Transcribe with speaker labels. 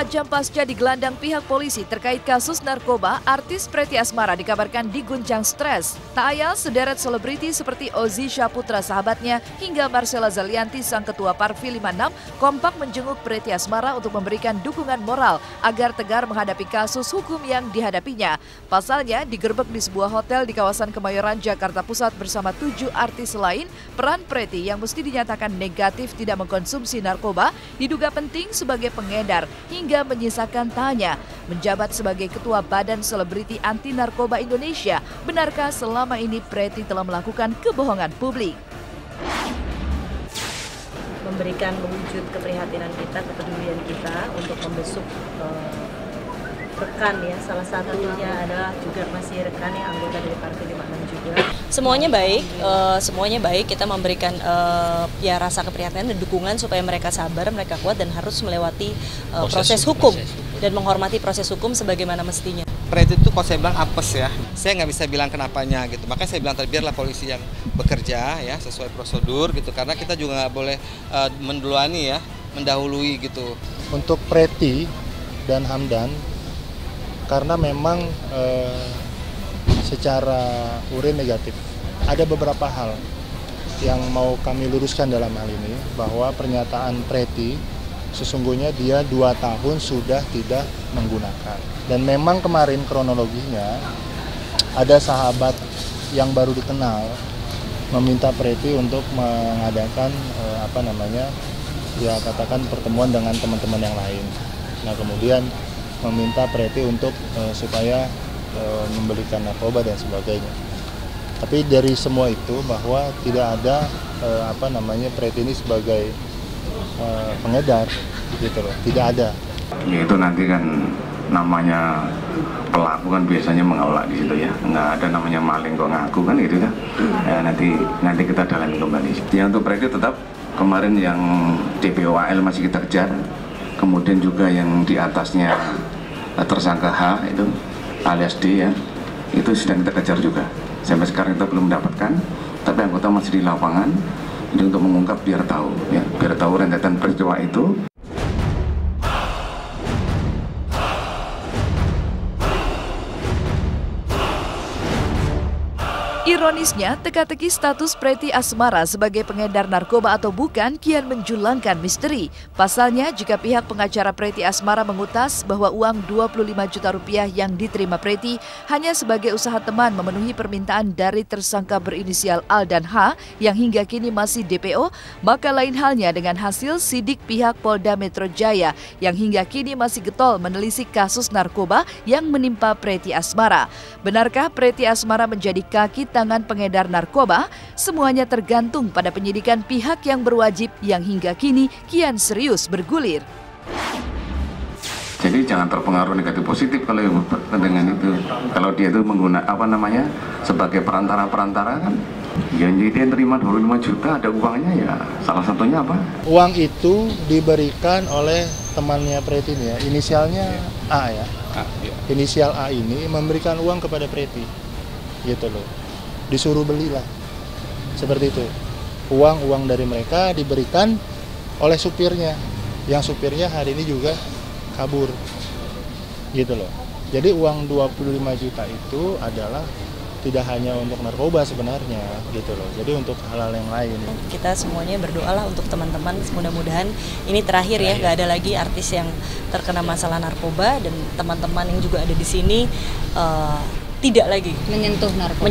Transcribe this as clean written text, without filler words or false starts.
Speaker 1: jam pasca digelandang pihak polisi terkait kasus narkoba, artis Pretty Asmara dikabarkan diguncang stres. Tak ayal sederet selebriti seperti Ozzy Syaputra sahabatnya hingga Marcella Zalianty sang ketua Parvi 56 kompak menjenguk Pretty Asmara untuk memberikan dukungan moral agar tegar menghadapi kasus hukum yang dihadapinya. Pasalnya digerebek di sebuah hotel di kawasan Kemayoran, Jakarta Pusat bersama 7 artis lain, peran Pretty yang mesti dinyatakan negatif tidak mengkonsumsi narkoba diduga penting sebagai pengedar hingga menyisakan tanya. Menjabat sebagai Ketua Badan Selebriti Anti Narkoba Indonesia, benarkah selama ini Pretty telah melakukan kebohongan publik?
Speaker 2: Memberikan wujud keprihatinan kita, kepedulian kita untuk membesuk rekan ya, salah satunya adalah juga masih rekan yang anggota dari Parvi 56 juga. Semuanya baik. Kita memberikan ya rasa keprihatinan dan dukungan supaya mereka sabar, mereka kuat dan harus melewati proses hukum dan menghormati proses hukum sebagaimana mestinya.
Speaker 3: Pretty itu kalau saya bilang apes ya, saya nggak bisa bilang kenapanya gitu. Makanya saya bilang tadi biarlah polisi yang bekerja ya sesuai prosedur gitu, karena kita juga nggak boleh menduluani ya, mendahului gitu.
Speaker 4: Untuk Pretty dan Hamdan, karena memang secara urin negatif. Ada beberapa hal yang mau kami luruskan dalam hal ini, bahwa pernyataan Pretty sesungguhnya dia 2 tahun sudah tidak menggunakan. Dan memang kemarin kronologinya ada sahabat yang baru dikenal meminta Pretty untuk mengadakan katakan pertemuan dengan teman-teman yang lain. Nah kemudian meminta Pretty untuk supaya membelikan narkoba dan sebagainya. Tapi dari semua itu bahwa tidak ada Pretty ini sebagai pengedar gitu loh, tidak ada.
Speaker 5: Ya itu nanti kan namanya pelaku kan biasanya mengelak di situ ya, nggak ada namanya maling kok ngaku kan gitu kan. Ya, nanti kita dalami kembali. Ya untuk Pretty tetap kemarin yang DPO AL masih kita kejar, kemudian juga yang di atasnya tersangka H itu alias D ya, itu sedang kita kejar juga. Sampai sekarang kita belum mendapatkan, tapi anggota masih di lapangan ini untuk mengungkap biar tahu ya, biar tahu rentetan peristiwa itu.
Speaker 1: Ironisnya, teka-teki status Pretty Asmara sebagai pengedar narkoba atau bukan kian menjulangkan misteri. Pasalnya, jika pihak pengacara Pretty Asmara mengutas bahwa uang 25 juta rupiah yang diterima Pretty hanya sebagai usaha teman memenuhi permintaan dari tersangka berinisial Al dan H yang hingga kini masih DPO, maka lain halnya dengan hasil sidik pihak Polda Metro Jaya yang hingga kini masih getol menelisik kasus narkoba yang menimpa Pretty Asmara. Benarkah Pretty Asmara menjadi kaki tangan pengedar narkoba? Semuanya tergantung pada penyidikan pihak yang berwajib yang hingga kini kian serius bergulir.
Speaker 5: Jadi jangan terpengaruh negatif positif kalau dengan itu. Kalau dia itu menggunakan sebagai perantara kan. Ya jadi dia terima 25 juta ada uangnya ya. Salah satunya apa? Uang
Speaker 4: itu diberikan oleh temannya Pretty ya. Inisialnya A ya. Inisial A ini memberikan uang kepada Pretty. Gitu loh. Disuruh belilah, seperti itu. Uang dari mereka diberikan oleh supirnya, yang supirnya hari ini juga kabur, gitu loh. Jadi uang 25 juta itu adalah tidak hanya untuk narkoba sebenarnya, gitu loh. Jadi untuk hal-hal yang lain.
Speaker 2: Kita semuanya berdoalah untuk teman-teman, mudah-mudahan ini terakhir ya, nggak ada lagi artis yang terkena masalah narkoba, dan teman-teman yang juga ada di sini tidak lagi menyentuh narkoba.